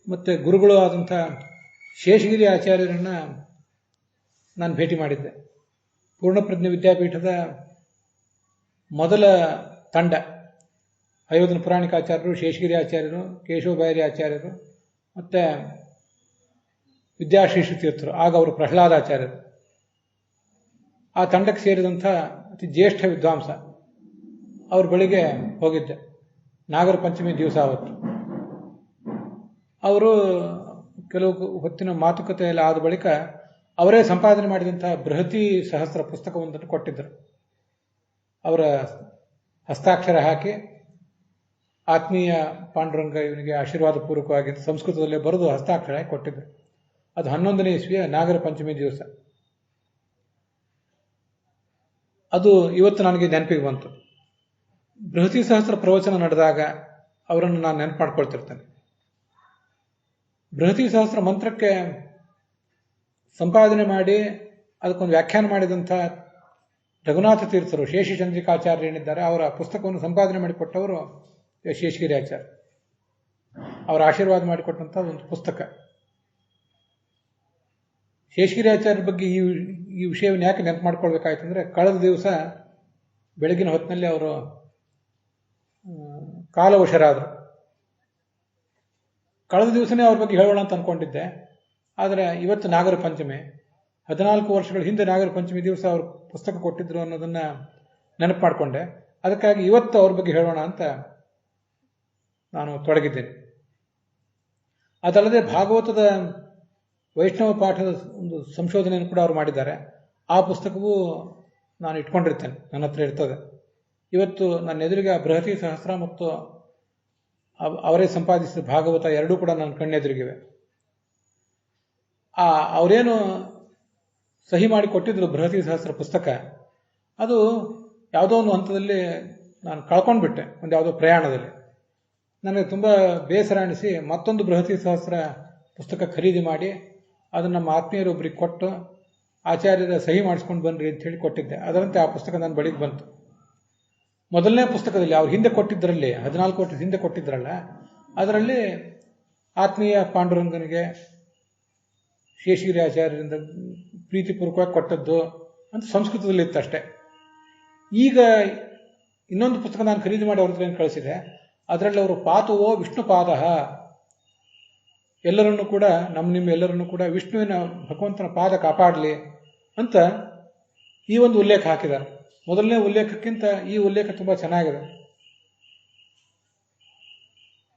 ಮತ್ತು ಗುರುಗಳು ಆದಂಥ ಶೇಷಗಿರಿ ಆಚಾರ್ಯರನ್ನು ನಾನು ಭೇಟಿ ಮಾಡಿದ್ದೆ. ಪೂರ್ಣಪ್ರಜ್ಞೆ ವಿದ್ಯಾಪೀಠದ ಮೊದಲ ತಂಡ, ಅಯೋಧನ ಪುರಾಣಿಕಾಚಾರ್ಯರು, ಶೇಷಗಿರಿ ಆಚಾರ್ಯರು, ಕೇಶವ ಬೈರಿ ಆಚಾರ್ಯರು ಮತ್ತು ವಿದ್ಯಾಶ್ರೀಷ ತೀರ್ಥರು, ಆಗ ಅವರು ಪ್ರಹ್ಲಾದಾಚಾರ್ಯರು. ಆ ತಂಡಕ್ಕೆ ಸೇರಿದಂಥ ಅತಿ ಜ್ಯೇಷ್ಠ ವಿದ್ವಾಂಸ ಅವ್ರ ಬಳಿಗೆ ಹೋಗಿದ್ದೆ ನಾಗರ ಪಂಚಮಿ ದಿವಸ. ಅವತ್ತು ಅವರು ಕೆಲವು ಹೊತ್ತಿನ ಮಾತುಕತೆ ಎಲ್ಲ ಆದ ಬಳಿಕ ಅವರೇ ಸಂಪಾದನೆ ಮಾಡಿದಂಥ ಬೃಹತಿ ಸಹಸ್ರ ಪುಸ್ತಕವೊಂದನ್ನು ಕೊಟ್ಟಿದ್ದರು. ಅವರ ಹಸ್ತಾಕ್ಷರ ಹಾಕಿ ಆತ್ಮೀಯ ಪಾಂಡುರಂಗ ಇವನಿಗೆ ಆಶೀರ್ವಾದ ಪೂರ್ವಕವಾಗಿ ಸಂಸ್ಕೃತದಲ್ಲೇ ಬರೆದು ಹಸ್ತಾಕ್ಷರ ಹಾಕಿ ಕೊಟ್ಟಿದ್ದರು. ಅದು 11ನೇ ಇಸ್ವಿಯ ನಾಗರ ಪಂಚಮಿ ದಿವಸ. ಅದು ಇವತ್ತು ನನಗೆ ನೆನಪಿಗೆ ಬಂತು. ಬೃಹತಿ ಸಹಸ್ರ ಪ್ರವಚನ ನಡೆದಾಗ ಅವರನ್ನು ನಾನು ನೆನಪು ಮಾಡ್ಕೊಳ್ತಿರ್ತೇನೆ. ಬೃಹತಿ ಸಹಸ್ರ ಮಂತ್ರಕ್ಕೆ ಸಂಪಾದನೆ ಮಾಡಿ ಅದಕ್ಕೊಂದು ವ್ಯಾಖ್ಯಾನ ಮಾಡಿದಂಥ ರಘುನಾಥ ತೀರ್ಥರು, ಶೇಷಚಂದ್ರಿಕಾಚಾರ್ಯ ಏನಿದ್ದಾರೆ, ಅವರ ಪುಸ್ತಕವನ್ನು ಸಂಪಾದನೆ ಮಾಡಿಕೊಟ್ಟವರು ಶೇಷಗಿರಿ ಆಚಾರ್ಯ. ಅವರ ಆಶೀರ್ವಾದ ಮಾಡಿಕೊಟ್ಟಂಥ ಒಂದು ಪುಸ್ತಕ. ಶೇಷಗಿರಿ ಆಚಾರ್ಯರ ಬಗ್ಗೆ ಈ ವಿಷಯವನ್ನು ಯಾಕೆ ನೆನಪು ಮಾಡ್ಕೊಳ್ಬೇಕಾಯ್ತು ಅಂದರೆ, ಕಳೆದ ದಿವಸ ಬೆಳಗಿನ ಹೊತ್ತಿನಲ್ಲಿ ಅವರು ಕಾಲವಶರಾದರು. ಕಳೆದ ದಿವಸನೇ ಅವ್ರ ಬಗ್ಗೆ ಹೇಳೋಣ ಅಂತ ಅಂದ್ಕೊಂಡಿದ್ದೆ. ಆದರೆ ಇವತ್ತು ನಾಗರ ಪಂಚಮಿ, 14 ವರ್ಷಗಳ ಹಿಂದೆ ನಾಗರ ಪಂಚಮಿ ದಿವಸ ಅವರು ಪುಸ್ತಕ ಕೊಟ್ಟಿದ್ರು ಅನ್ನೋದನ್ನು ನೆನಪು ಮಾಡಿಕೊಂಡೆ. ಅದಕ್ಕಾಗಿ ಇವತ್ತು ಅವ್ರ ಬಗ್ಗೆ ಹೇಳೋಣ ಅಂತ ನಾನು ತೊಡಗಿದ್ದೇನೆ. ಅದಲ್ಲದೆ ಭಾಗವತದ ವೈಷ್ಣವ ಪಾಠದ ಒಂದು ಸಂಶೋಧನೆಯನ್ನು ಕೂಡ ಅವರು ಮಾಡಿದ್ದಾರೆ. ಆ ಪುಸ್ತಕವೂ ನಾನು ಇಟ್ಕೊಂಡಿರ್ತೇನೆ, ನನ್ನ ಹತ್ರ ಇರ್ತದೆ. ಇವತ್ತು ನನ್ನ ಎದುರಿಗೆ ಬೃಹತಿ ಸಹಸ್ರ ಮತ್ತು ಅವರೇ ಸಂಪಾದಿಸಿದ ಭಾಗವತ ಎರಡೂ ಕೂಡ ನನ್ನ ಕಣ್ಣೆದುರಿಗಿವೆ. ಅವರೇನು ಸಹಿ ಮಾಡಿ ಕೊಟ್ಟಿದ್ರು ಬೃಹತಿ ಸಹಸ್ರ ಪುಸ್ತಕ, ಅದು ಯಾವುದೋ ಒಂದು ಹಂತದಲ್ಲಿ ನಾನು ಕಳ್ಕೊಂಡ್ಬಿಟ್ಟೆ, ಒಂದು ಯಾವುದೋ ಪ್ರಯಾಣದಲ್ಲಿ. ನನಗೆ ತುಂಬ ಬೇಸರ ಅನಿಸಿ ಮತ್ತೊಂದು ಬೃಹತಿ ಸಹಸ್ರ ಪುಸ್ತಕ ಖರೀದಿ ಮಾಡಿ ಅದನ್ನು ನಮ್ಮ ಆತ್ಮೀಯರೊಬ್ಬರಿಗೆ ಕೊಟ್ಟು ಆಚಾರ್ಯರ ಸಹಿ ಮಾಡಿಸ್ಕೊಂಡು ಬನ್ನಿರಿ ಅಂತ ಹೇಳಿ ಕೊಟ್ಟಿದ್ದೆ. ಅದರಂತೆ ಆ ಪುಸ್ತಕ ನನ್ನ ಬಳಿಗೆ ಬಂತು. ಮೊದಲನೇ ಪುಸ್ತಕದಲ್ಲಿ ಅವ್ರು ಹಿಂದೆ ಕೊಟ್ಟಿದ್ದರಲ್ಲಿ 14 ವರ್ಷದ ಹಿಂದೆ ಕೊಟ್ಟಿದ್ರಲ್ಲ, ಅದರಲ್ಲಿ ಆತ್ಮೀಯ ಪಾಂಡುರಂಗನಿಗೆ ಶೇಷಗಿರಿ ಆಚಾರ್ಯರಿಂದ ಪ್ರೀತಿಪೂರ್ವಕವಾಗಿ ಕೊಟ್ಟದ್ದು ಅಂತ ಸಂಸ್ಕೃತದಲ್ಲಿ ಇತ್ತಷ್ಟೆ. ಈಗ ಇನ್ನೊಂದು ಪುಸ್ತಕ ನಾನು ಖರೀದಿ ಮಾಡಿ ಅವ್ರ ಹತ್ರ ಕಳಿಸಿದೆ. ಅದರಲ್ಲಿ ಅವರು ಪಾತುವೋ ವಿಷ್ಣುಪಾದ, ಎಲ್ಲರನ್ನೂ ಕೂಡ ನಿಮ್ಮೆಲ್ಲರನ್ನೂ ಕೂಡ ವಿಷ್ಣುವಿನ ಭಗವಂತನ ಪಾದ ಕಾಪಾಡಲಿ ಅಂತ ಈ ಒಂದು ಉಲ್ಲೇಖ ಹಾಕಿದ್ದಾರೆ. ಮೊದಲನೇ ಉಲ್ಲೇಖಕ್ಕಿಂತ ಈ ಉಲ್ಲೇಖ ತುಂಬ ಚೆನ್ನಾಗಿದೆ.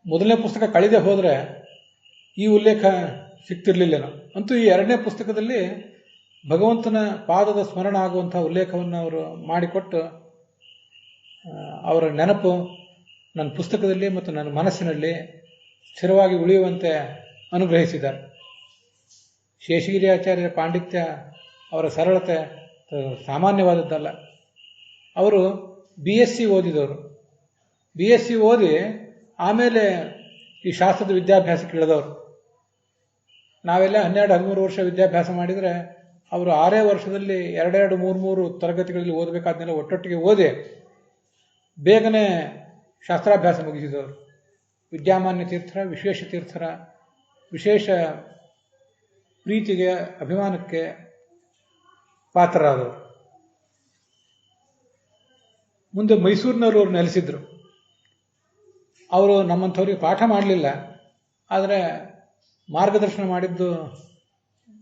ಮೊದಲನೇ ಪುಸ್ತಕ ಕಳೆದೇ ಹೋದರೆ ಈ ಉಲ್ಲೇಖ ಸಿಗ್ತಿರ್ಲಿಲ್ಲೇನೋ. ಅಂತೂ ಈ ಎರಡನೇ ಪುಸ್ತಕದಲ್ಲಿ ಭಗವಂತನ ಪಾದದ ಸ್ಮರಣ ಆಗುವಂತಹ ಉಲ್ಲೇಖವನ್ನು ಅವರು ಮಾಡಿಕೊಟ್ಟು ಅವರ ನೆನಪು ನನ್ನ ಪುಸ್ತಕದಲ್ಲಿ ಮತ್ತು ನನ್ನ ಮನಸ್ಸಿನಲ್ಲಿ ಸ್ಥಿರವಾಗಿ ಉಳಿಯುವಂತೆ ಅನುಗ್ರಹಿಸಿದ್ದಾರೆ. ಶೇಷಗಿರಿ ಆಚಾರ್ಯರ ಪಾಂಡಿತ್ಯ, ಅವರ ಸರಳತೆ ಸಾಮಾನ್ಯವಾದದ್ದಲ್ಲ. ಅವರು BSc ಓದಿದವರು. BSc ಓದಿ ಆಮೇಲೆ ಈ ಶಾಸ್ತ್ರದ ವಿದ್ಯಾಭ್ಯಾಸಕ್ಕೆ ಇಳಿದವರು. ನಾವೆಲ್ಲ 12-13 ವರ್ಷ ವಿದ್ಯಾಭ್ಯಾಸ ಮಾಡಿದರೆ ಅವರು 6 ವರ್ಷದಲ್ಲಿ 2-3 ತರಗತಿಗಳಲ್ಲಿ ಓದಬೇಕಾದ್ನೆಲ್ಲ ಒಟ್ಟೊಟ್ಟಿಗೆ ಓದಿ ಬೇಗನೆ ಶಾಸ್ತ್ರಾಭ್ಯಾಸ ಮುಗಿಸಿದವರು. ವಿದ್ಯಾಮಾನ್ಯ ತೀರ್ಥರ, ವಿಶ್ವೇಶ ತೀರ್ಥರ ವಿಶೇಷ ಪ್ರೀತಿಗೆ, ಅಭಿಮಾನಕ್ಕೆ ಪಾತ್ರರಾದವರು. ಮುಂದೆ ಮೈಸೂರಿನವರು ಅವರು ನೆಲೆಸಿದ್ರು. ಅವರು ನಮ್ಮಂಥವ್ರಿಗೆ ಪಾಠ ಮಾಡಲಿಲ್ಲ, ಆದರೆ ಮಾರ್ಗದರ್ಶನ ಮಾಡಿದ್ದು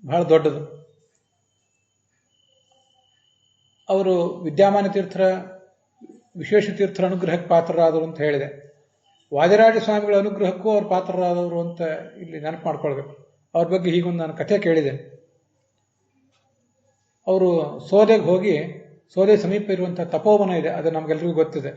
ಬಹಳ ದೊಡ್ಡದು. ಅವರು ವಿದ್ಯಾಮಾನ್ಯ ತೀರ್ಥರ, ವಿಶ್ವೇಶ ತೀರ್ಥರ ಅನುಗ್ರಹಕ್ಕೆ ಪಾತ್ರರಾದರು ಅಂತ ಹೇಳಿದೆ. ವಾದಿರಾಜ ಸ್ವಾಮಿಗಳ ಅನುಗ್ರಹಕ್ಕೂ ಅವರು ಪಾತ್ರರಾದವರು ಅಂತ ಇಲ್ಲಿ ನೆನಪು ಮಾಡ್ಕೊಳ್ಬೇಕು. ಅವ್ರ ಬಗ್ಗೆ ಹೀಗೊಂದು ನಾನು ಕಥೆ ಕೇಳಿದೆ. ಅವರು ಸೋದೆಗೆ ಹೋಗಿ, ಸೋದೆ ಸಮೀಪ ಇರುವಂಥ ತಪೋವನ ಇದೆ, ಅದು ನಮಗೆಲ್ಲರಿಗೂ ಗೊತ್ತಿದೆ.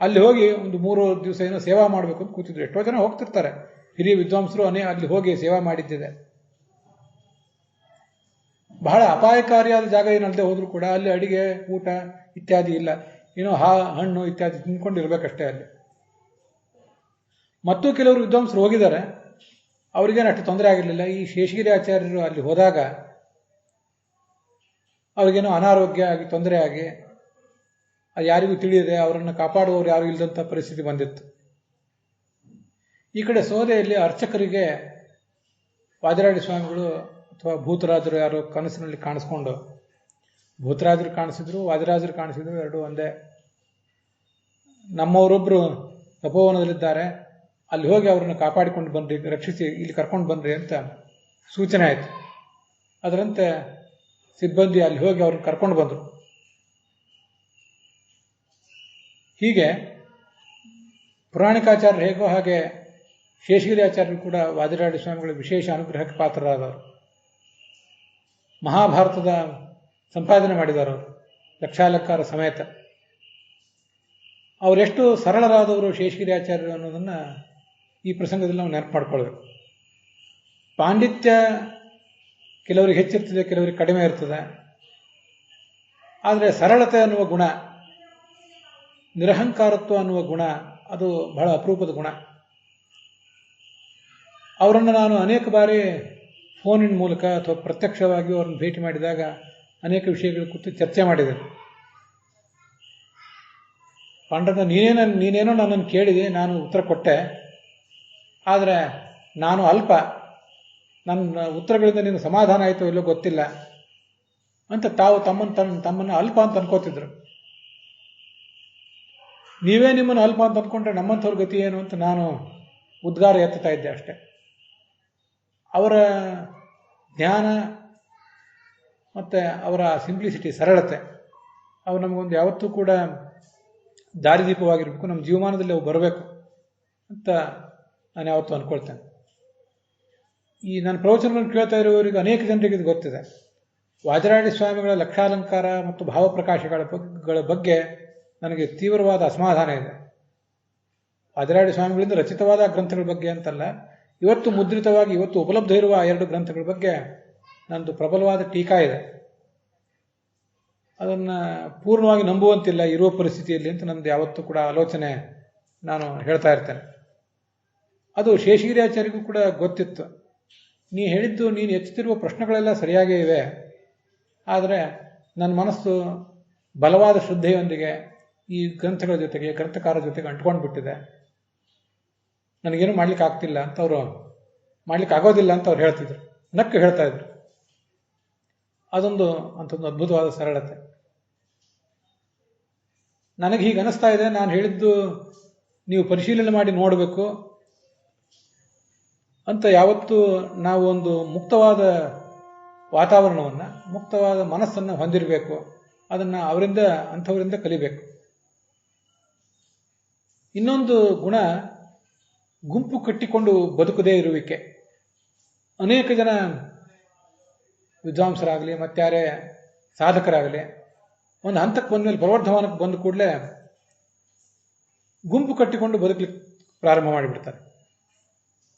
ಅಲ್ಲಿ ಹೋಗಿ ಒಂದು 3 ದಿವಸ ಏನೋ ಸೇವಾ ಮಾಡಬೇಕು ಅಂತ ಕೂತಿದ್ರು. ಎಷ್ಟೋ ಜನ ಹೋಗ್ತಿರ್ತಾರೆ, ಹಿರಿಯ ವಿದ್ವಾಂಸರು ಅಲ್ಲಿ ಹೋಗಿ ಸೇವಾ ಮಾಡಿದ್ದಿದೆ. ಬಹಳ ಅಪಾಯಕಾರಿಯಾದ ಜಾಗ ಏನಲ್ಲದೆ ಹೋದ್ರೂ ಕೂಡ ಅಲ್ಲಿ ಅಡಿಗೆ, ಊಟ ಇತ್ಯಾದಿ ಇಲ್ಲ. ಏನೋ ಹಣ್ಣು ಇತ್ಯಾದಿ ತಿನ್ಕೊಂಡಿರ್ಬೇಕಷ್ಟೇ ಅಲ್ಲಿ. ಮತ್ತು ಕೆಲವರು ವಿದ್ವಾಂಸರು ಹೋಗಿದ್ದಾರೆ, ಅವರಿಗೇನು ಅಷ್ಟು ತೊಂದರೆ ಆಗಿರಲಿಲ್ಲ. ಈ ಶೇಷಗಿರಿ ಆಚಾರ್ಯರು ಅಲ್ಲಿ ಹೋದಾಗ ಅವ್ರಿಗೇನೋ ಅನಾರೋಗ್ಯ ಆಗಿ, ತೊಂದರೆ ಆಗಿ, ಅದು ಯಾರಿಗೂ ತಿಳಿಯದೆ ಅವರನ್ನು ಕಾಪಾಡುವವರು ಯಾರು ಇಲ್ಲದಂಥ ಪರಿಸ್ಥಿತಿ ಬಂದಿತ್ತು. ಈ ಕಡೆ ಸೋದೆಯಲ್ಲಿ ಅರ್ಚಕರಿಗೆ ವಾದಿರಾಜ ಸ್ವಾಮಿಗಳು ಅಥವಾ ಭೂತರಾಜರು ಯಾರೋ ಕನಸಿನಲ್ಲಿ ಕಾಣಿಸ್ಕೊಂಡು, ಭೂತರಾಜರು ಕಾಣಿಸಿದ್ರು, ವಾದಿರಾಜರು ಕಾಣಿಸಿದ್ರು, ಎರಡೂ ಒಂದೇ. ನಮ್ಮವರೊಬ್ಬರು ತಪೋವನದಲ್ಲಿದ್ದಾರೆ, ಅಲ್ಲಿ ಹೋಗಿ ಅವರನ್ನು ಕಾಪಾಡಿಕೊಂಡು ಬನ್ನಿರಿ, ರಕ್ಷಿಸಿ ಇಲ್ಲಿ ಕರ್ಕೊಂಡು ಬನ್ನಿರಿ ಅಂತ ಸೂಚನೆ ಆಯಿತು. ಅದರಂತೆ ಸಿಬ್ಬಂದಿ ಅಲ್ಲಿ ಹೋಗಿ ಅವ್ರನ್ನ ಕರ್ಕೊಂಡು ಬಂದರು. ಹೀಗೆ ಪುರಾಣಿಕಾಚಾರ್ಯರು ಹೇಗೋ ಹಾಗೆ ಶೇಷಗಿರಿ ಆಚಾರ್ಯರು ಕೂಡ ವಾದಿರಾಜ ಸ್ವಾಮಿಗಳ ವಿಶೇಷ ಅನುಗ್ರಹಕ್ಕೆ ಪಾತ್ರರಾದವರು. ಮಹಾಭಾರತದ ಸಂಪಾದನೆ ಮಾಡಿದವರು ಲಕ್ಷಾಲಕ್ಕಾರ ಸಮೇತ. ಅವರೆಷ್ಟು ಸರಳರಾದವರು ಶೇಷಗಿರಿ ಆಚಾರ್ಯರು ಅನ್ನೋದನ್ನು ಈ ಪ್ರಸಂಗದಲ್ಲಿ ನಾವು ನೆನಪು ಮಾಡ್ಕೊಳ್ಬೇಕು. ಪಾಂಡಿತ್ಯ ಕೆಲವರಿಗೆ ಹೆಚ್ಚಿರ್ತದೆ, ಕೆಲವರಿಗೆ ಕಡಿಮೆ ಇರ್ತದೆ. ಆದರೆ ಸರಳತೆ ಅನ್ನುವ ಗುಣ, ನಿರಹಂಕಾರತ್ವ ಅನ್ನುವ ಗುಣ, ಅದು ಬಹಳ ಅಪರೂಪದ ಗುಣ. ಅವರನ್ನು ನಾನು ಅನೇಕ ಬಾರಿ ಫೋನಿನ ಮೂಲಕ ಅಥವಾ ಪ್ರತ್ಯಕ್ಷವಾಗಿ ಅವರನ್ನು ಭೇಟಿ ಮಾಡಿದಾಗ ಅನೇಕ ವಿಷಯಗಳ ಕುರಿತು ಚರ್ಚೆ ಮಾಡಿದ್ದೇನೆ. ಪಾಂಡರಂಗ, ನೀನೇನೋ ನನ್ನನ್ನು ಕೇಳಿದೆ, ನಾನು ಉತ್ತರ ಕೊಟ್ಟೆ, ಆದರೆ ನಾನು ಅಲ್ಪ, ನನ್ನ ಉತ್ತರಗಳಿಂದ ನಿನ್ನ ಸಮಾಧಾನ ಆಯಿತು ಇಲ್ಲೋ ಗೊತ್ತಿಲ್ಲ ಅಂತ ತಾವು ತಮ್ಮನ್ನು ಅಲ್ಪ ಅಂತ ಅನ್ಕೋತಿದ್ರು. ನೀವೇ ನಿಮ್ಮನ್ನು ಅಲ್ಪ ಅಂತ ಅಂದ್ಕೊಂಡ್ರೆ ನಮ್ಮಂಥವ್ರ ಗತಿ ಏನು ಅಂತ ನಾನು ಉದ್ಗಾರ ಎತ್ತುತ್ತಾ ಇದ್ದೆ ಅಷ್ಟೆ. ಅವರ ಜ್ಞಾನ ಮತ್ತು ಅವರ ಸಿಂಪ್ಲಿಸಿಟಿ, ಸರಳತೆ, ಅವು ನಮಗೊಂದು ಯಾವತ್ತೂ ಕೂಡ ದಾರಿದೀಪವಾಗಿರಬೇಕು, ನಮ್ಮ ಜೀವಮಾನದಲ್ಲಿ ಅವು ಬರಬೇಕು ಅಂತ ನಾನು ಯಾವತ್ತೂ ಅಂದ್ಕೊಳ್ತೇನೆ. ಈ ನನ್ನ ಪ್ರವಚನಗಳನ್ನು ಕೇಳ್ತಾ ಇರುವವರಿಗೆ ಅನೇಕ ಜನರಿಗೆ ಇದು ಗೊತ್ತಿದೆ. ವಾದಿರಾಜ ಸ್ವಾಮಿಗಳ ಲಕ್ಷಾಲಂಕಾರ ಮತ್ತು ಭಾವಪ್ರಕಾಶಗಳ ಬಗ್ಗೆ ನನಗೆ ತೀವ್ರವಾದ ಅಸಮಾಧಾನ ಇದೆ. ವಾದಿರಾಜ ಸ್ವಾಮಿಗಳಿಂದ ರಚಿತವಾದ ಗ್ರಂಥಗಳ ಬಗ್ಗೆ ಅಂತಲ್ಲ, ಇವತ್ತು ಮುದ್ರಿತವಾಗಿ ಇವತ್ತು ಉಪಲಬ್ಧ ಇರುವ 2 ಗ್ರಂಥಗಳ ಬಗ್ಗೆ ನಂದು ಪ್ರಬಲವಾದ ಟೀಕಾ ಇದೆ. ಅದನ್ನು ಪೂರ್ಣವಾಗಿ ನಂಬುವಂತಿಲ್ಲ ಇರುವ ಪರಿಸ್ಥಿತಿಯಲ್ಲಿ ಅಂತ ನಂದು ಯಾವತ್ತೂ ಕೂಡ ಆಲೋಚನೆ ನಾನು ಹೇಳ್ತಾ ಇರ್ತೇನೆ. ಅದು ಶೇಷಗಿರಿಯಾಚಾರ್ಯರಿಗೂ ಕೂಡ ಗೊತ್ತಿತ್ತು. ನೀನು ಎತ್ತುತ್ತಿರುವ ಪ್ರಶ್ನೆಗಳೆಲ್ಲ ಸರಿಯಾಗೇ ಇವೆ, ಆದರೆ ನನ್ನ ಮನಸ್ಸು ಬಲವಾದ ಶ್ರದ್ಧೆಯೊಂದಿಗೆ ಈ ಗ್ರಂಥಗಳ ಜೊತೆಗೆ, ಗ್ರಂಥಕಾರರ ಜೊತೆಗೆ ಅಂಟ್ಕೊಂಡು ಬಿಟ್ಟಿದೆ, ನನಗೇನು ಮಾಡ್ಲಿಕ್ಕೆ ಆಗ್ತಿಲ್ಲ ಅಂತ ಮಾಡ್ಲಿಕ್ಕೆ ಆಗೋದಿಲ್ಲ ಅಂತ ಅವ್ರು ಹೇಳ್ತಿದ್ರು, ನಕ್ಕು ಹೇಳ್ತಾ ಇದ್ರು. ಅಂಥೊಂದು ಅದ್ಭುತವಾದ ಸರಳತೆ. ನನಗೆ ಹೀಗೆ ಅನಿಸ್ತಾ ಇದೆ, ನಾನು ಹೇಳಿದ್ದು ನೀವು ಪರಿಶೀಲನೆ ಮಾಡಿ ನೋಡಬೇಕು ಅಂತ ಯಾವತ್ತೂ ನಾವು ಒಂದು ಮುಕ್ತವಾದ ವಾತಾವರಣವನ್ನು, ಮುಕ್ತವಾದ ಮನಸ್ಸನ್ನು ಹೊಂದಿರಬೇಕು. ಅದನ್ನು ಅಂಥವರಿಂದ ಕಲಿಬೇಕು. ಇನ್ನೊಂದು ಗುಣ ಗುಂಪು ಕಟ್ಟಿಕೊಂಡು ಬದುಕದೇ ಇರುವಿಕೆ. ಅನೇಕ ಜನ ವಿದ್ವಾಂಸರಾಗಲಿ ಮತ್ತಾರೇ ಸಾಧಕರಾಗಲಿ ಒಂದು ಹಂತಕ್ಕೆ ಬಂದಮೇಲೆ, ಪ್ರವರ್ಧಮಾನಕ್ಕೆ ಬಂದ ಕೂಡಲೇ ಗುಂಪು ಕಟ್ಟಿಕೊಂಡು ಬದುಕಲಿಕ್ಕೆ ಪ್ರಾರಂಭ ಮಾಡಿಬಿಡ್ತಾರೆ.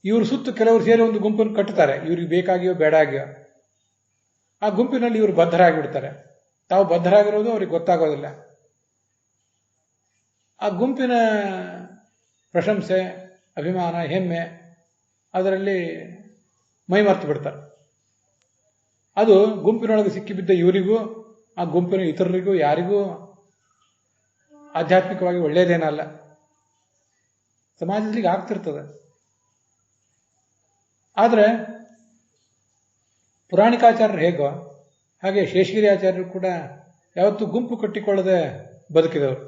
ಇವರು ಸುತ್ತ ಕೆಲವರು ಸೇರಿ ಒಂದು ಗುಂಪನ್ನು ಕಟ್ಟುತ್ತಾರೆ, ಇವ್ರಿಗೆ ಬೇಕಾಗಿಯೋ ಬೇಡ ಆಗಿಯೋ. ಆ ಗುಂಪಿನಲ್ಲಿ ಇವರು ಬದ್ಧರಾಗಿಬಿಡ್ತಾರೆ. ತಾವು ಬದ್ಧರಾಗಿರೋದು ಅವ್ರಿಗೆ ಗೊತ್ತಾಗೋದಿಲ್ಲ. ಆ ಗುಂಪಿನ ಪ್ರಶಂಸೆ, ಅಭಿಮಾನ, ಹೆಮ್ಮೆ ಅದರಲ್ಲಿ ಮೈಮರ್ತು ಬಿಡ್ತಾರೆ. ಅದು ಗುಂಪಿನೊಳಗೆ ಸಿಕ್ಕಿಬಿದ್ದ ಇವರಿಗೂ ಆ ಗುಂಪಿನ ಇತರರಿಗೂ ಯಾರಿಗೂ ಆಧ್ಯಾತ್ಮಿಕವಾಗಿ ಒಳ್ಳೆಯದೇನಲ್ಲ. ಸಮಾಜದಲ್ಲಿ ಆಗ್ತಿರ್ತದೆ. ಆದರೆ ಪುರಾಣಿಕಾಚಾರ್ಯರು ಹೇಗೋ ಹಾಗೆ ಶೇಷಗಿರಿ ಆಚಾರ್ಯರು ಕೂಡ ಯಾವತ್ತೂ ಗುಂಪು ಕಟ್ಟಿಕೊಳ್ಳದೆ ಬದುಕಿದವರು.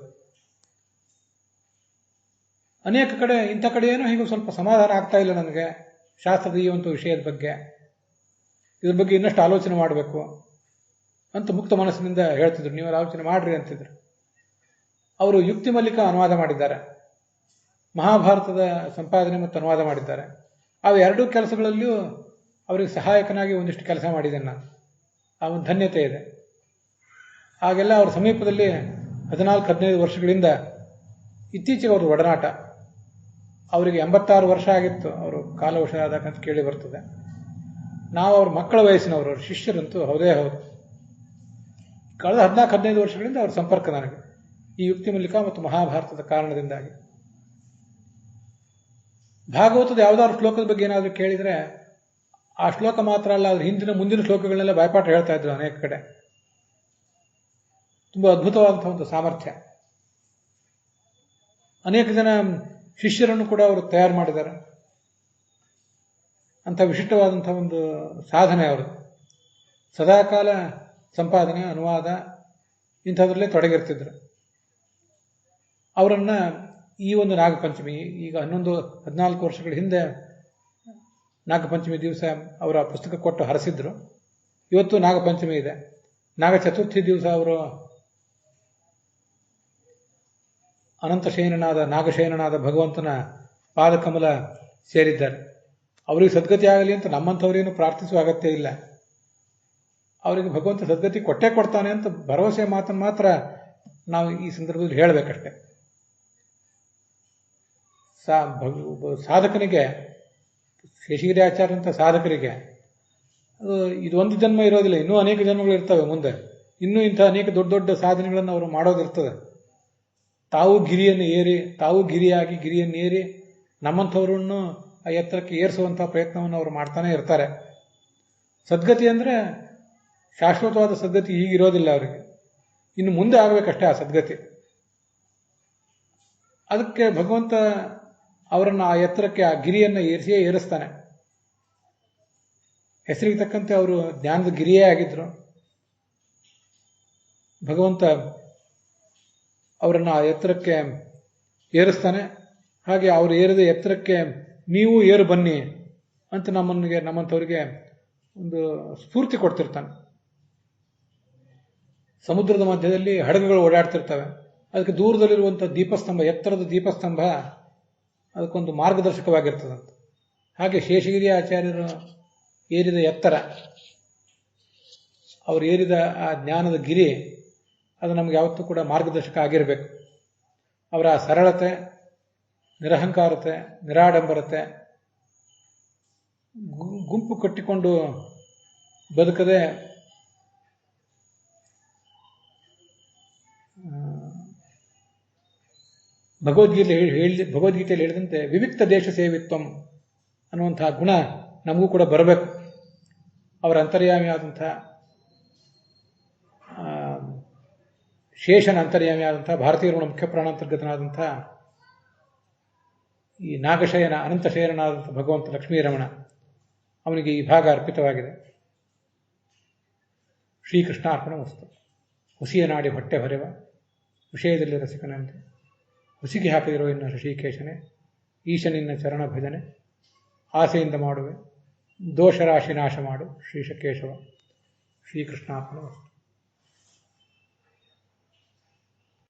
ಅನೇಕ ಕಡೆ ಇಂಥ ಕಡೆ ಏನೋ ಹೀಗೆ ಸ್ವಲ್ಪ ಸಮಾಧಾನ ಆಗ್ತಾ ಇಲ್ಲ ನನಗೆ ಶಾಸ್ತ್ರದ ಈ ಒಂದು ವಿಷಯದ ಬಗ್ಗೆ, ಇದ್ರ ಬಗ್ಗೆ ಇನ್ನಷ್ಟು ಆಲೋಚನೆ ಮಾಡಬೇಕು ಅಂತ ಮುಕ್ತ ಮನಸ್ಸಿನಿಂದ ಹೇಳ್ತಿದ್ರು. ನೀವು ಆಲೋಚನೆ ಮಾಡ್ರಿ ಅಂತಿದ್ರು. ಅವರು ಯುಕ್ತಿ ಮಲ್ಲಿಕ ಅನುವಾದ ಮಾಡಿದ್ದಾರೆ, ಮಹಾಭಾರತದ ಸಂಪಾದನೆ ಮತ್ತು ಅನುವಾದ ಮಾಡಿದ್ದಾರೆ. ಅವು ಎರಡೂ ಕೆಲಸಗಳಲ್ಲಿಯೂ ಅವರಿಗೆ ಸಹಾಯಕನಾಗಿ ಒಂದಿಷ್ಟು ಕೆಲಸ ಮಾಡಿದ್ದೇನೆ ನಾನು. ಆ ಒಂದು ಧನ್ಯತೆ ಇದೆ. ಹಾಗೆಲ್ಲ ಅವ್ರ ಸಮೀಪದಲ್ಲಿ 14-15 ವರ್ಷಗಳಿಂದ ಇತ್ತೀಚೆಗೆ ಅವರು ಒಡನಾಟ. ಅವರಿಗೆ 86 ವರ್ಷ ಆಗಿತ್ತು, ಅವರು ಕಾಲವಶ ಆದಾಗಂತ ಕೇಳಿ ಬರ್ತದೆ. ನಾವು ಅವ್ರ ಮಕ್ಕಳ ವಯಸ್ಸಿನವರು, ಅವ್ರ ಶಿಷ್ಯರಂತೂ ಹೌದೇ ಹೌದು. ಕಳೆದ 14-15 ವರ್ಷಗಳಿಂದ ಅವ್ರ ಸಂಪರ್ಕ ನನಗೆ ಈ ಯುಕ್ತಿ ಮಲ್ಲಿಕ ಮತ್ತು ಮಹಾಭಾರತದ ಕಾರಣದಿಂದಾಗಿ. ಭಾಗವತದ ಯಾವುದಾದ್ರು ಶ್ಲೋಕದ ಬಗ್ಗೆ ಏನಾದರೂ ಕೇಳಿದರೆ ಆ ಶ್ಲೋಕ ಮಾತ್ರ ಅಲ್ಲ, ಅದ್ರ ಹಿಂದಿನ ಮುಂದಿನ ಶ್ಲೋಕಗಳನ್ನೆಲ್ಲ ಬಾಯ್ಪಾಠ ಹೇಳ್ತಾ ಇದ್ರು ಅನೇಕ ಕಡೆ. ತುಂಬ ಅದ್ಭುತವಾದಂತಹ ಒಂದು ಸಾಮರ್ಥ್ಯ. ಅನೇಕ ಜನ ಶಿಷ್ಯರನ್ನು ಕೂಡ ಅವರು ತಯಾರು ಮಾಡಿದ್ದಾರೆ. ಅಂಥ ವಿಶಿಷ್ಟವಾದಂಥ ಒಂದು ಸಾಧನೆ ಅವರು. ಸದಾಕಾಲ ಸಂಪಾದನೆ, ಅನುವಾದ ಇಂಥದ್ರಲ್ಲೇ ತೊಡಗಿರ್ತಿದ್ರು. ಅವರನ್ನು ಈ ಒಂದು ನಾಗಪಂಚಮಿ, ಈಗ 14 ವರ್ಷಗಳ ಹಿಂದೆ ನಾಗಪಂಚಮಿ ದಿವಸ ಅವರ ಪುಸ್ತಕ ಕೊಟ್ಟು ಹರಸಿದ್ರು. ಇವತ್ತು ನಾಗಪಂಚಮಿ ಇದೆ. ನಾಗ ಚತುರ್ಥಿ ದಿವಸ ಅವರು ಅನಂತಶಯನನಾದ ನಾಗಶಯನನಾದ ಭಗವಂತನ ಪಾದಕಮಲ ಸೇರಿದ್ದಾರೆ. ಅವರಿಗೆ ಸದ್ಗತಿ ಆಗಲಿ ಅಂತ ನಮ್ಮಂಥವರೇನು ಪ್ರಾರ್ಥಿಸುವ ಅಗತ್ಯ ಇಲ್ಲ. ಅವರಿಗೆ ಭಗವಂತ ಸದ್ಗತಿ ಕೊಟ್ಟೇ ಕೊಡ್ತಾನೆ ಅಂತ ಭರವಸೆ ಮಾತನ್ನು ಮಾತ್ರ ನಾವು ಈ ಸಂದರ್ಭದಲ್ಲಿ ಹೇಳಬೇಕಷ್ಟೆ. ಸಾಧಕನಿಗೆ, ಶೇಷಗಿರಿ ಆಚಾರ್ಯಂಥ ಸಾಧಕರಿಗೆ ಇದು ಒಂದು ಜನ್ಮ ಇರೋದಿಲ್ಲ, ಇನ್ನೂ ಅನೇಕ ಜನ್ಮಗಳು ಇರ್ತವೆ ಮುಂದೆ. ಇನ್ನೂ ಇಂಥ ಅನೇಕ ದೊಡ್ಡ ದೊಡ್ಡ ಸಾಧನೆಗಳನ್ನು ಅವರು ಮಾಡೋದಿರ್ತದೆ. ತಾವು ಗಿರಿಯಾಗಿ ಗಿರಿಯನ್ನು ಏರಿ ನಮ್ಮಂಥವ್ರನ್ನು ಆ ಎತ್ತರಕ್ಕೆ ಏರಿಸುವಂಥ ಪ್ರಯತ್ನವನ್ನು ಅವರು ಮಾಡ್ತಾನೆ ಇರ್ತಾರೆ. ಸದ್ಗತಿ ಅಂದರೆ ಶಾಶ್ವತವಾದ ಸದ್ಗತಿ ಈಗಿರೋದಿಲ್ಲ ಅವರಿಗೆ, ಇನ್ನು ಮುಂದೆ ಆಗಬೇಕಷ್ಟೇ ಆ ಸದ್ಗತಿ. ಅದಕ್ಕೆ ಭಗವಂತ ಅವರನ್ನು ಆ ಎತ್ತರಕ್ಕೆ, ಆ ಗಿರಿಯನ್ನು ಏರಿಸ್ತಾನೆ. ಹೆಸರಿಗೆ ತಕ್ಕಂತೆ ಅವರು ಜ್ಞಾನದ ಗಿರಿಯೇ ಆಗಿದ್ರು. ಭಗವಂತ ಅವರನ್ನು ಆ ಎತ್ತರಕ್ಕೆ ಏರಿಸ್ತಾನೆ. ಹಾಗೆ ಅವರು ಏರಿದ ಎತ್ತರಕ್ಕೆ ನೀವು ಏರು ಬನ್ನಿ ಅಂತ ನಮ್ಮಂಥವರಿಗೆ ಒಂದು ಸ್ಫೂರ್ತಿ ಕೊಡ್ತಿರ್ತಾನೆ. ಸಮುದ್ರದ ಮಧ್ಯದಲ್ಲಿ ಹಡಗುಗಳು ಓಡಾಡ್ತಿರ್ತವೆ. ಅದಕ್ಕೆ ದೂರದಲ್ಲಿರುವಂಥ ದೀಪಸ್ತಂಭ, ಎತ್ತರದ ದೀಪಸ್ತಂಭ ಅದಕ್ಕೊಂದು ಮಾರ್ಗದರ್ಶಕವಾಗಿರ್ತದಂತೆ. ಹಾಗೆ ಶೇಷಗಿರಿ ಆಚಾರ್ಯರು ಏರಿದ ಎತ್ತರ, ಅವರು ಏರಿದ ಆ ಜ್ಞಾನದ ಗಿರಿ, ಅದು ನಮ್ಗೆ ಯಾವತ್ತೂ ಕೂಡ ಮಾರ್ಗದರ್ಶಕ ಆಗಿರಬೇಕು. ಅವರ ಸರಳತೆ, ನಿರಹಂಕಾರತೆ, ನಿರಾಡಂಬರತೆ, ಗುಂಪು ಕಟ್ಟಿಕೊಂಡು ಬದುಕದೆ ಭಗವದ್ಗೀತೆಯಲ್ಲಿ ಹೇಳಿದಂತೆ ವಿವಿಕ್ತ ದೇಶ ಸೇವಿತ್ವಂ ಅನ್ನುವಂತಹ ಗುಣ ನಮಗೂ ಕೂಡ ಬರಬೇಕು. ಅವರ ಅಂತರ್ಯಾಮಿಯಾದಂಥ ಶೇಷನ ಅಂತರ್ಯಾಮಿಯಾದಂಥ ಭಾರತೀಯರ ಮುಖ್ಯ ಪ್ರಾಣಾಂತರ್ಗತನಾದಂಥ ಈ ನಾಗಶಯನ, ಅನಂತಶಯನಾದಂಥ ಭಗವಂತ ಲಕ್ಷ್ಮೀರಮಣ, ಅವನಿಗೆ ಈ ಭಾಗ ಅರ್ಪಿತವಾಗಿದೆ. ಶ್ರೀಕೃಷ್ಣಾರ್ಪಣ ವಸ್ತು. ಹುಸಿಯ ನಾಡಿ ಹೊಟ್ಟೆ ಹೊರೆವ ವಿಷಯದಲ್ಲಿ ರಸಿಕನಂತೆ ಹುಸಿಗೆ ಹಾಕಿದಿರೋ ಇನ್ನು ಋಷಿಕೇಶನೇ, ಈಶನಿನ್ನ ಚರಣ ಭಜನೆ ಆಸೆಯಿಂದ ಮಾಡುವೆ, ದೋಷರಾಶಿ ನಾಶ ಮಾಡು ಶ್ರೀಶಕೇಶವ. ಶ್ರೀಕೃಷ್ಣಾರ್ಪಣಮಸ್ತು.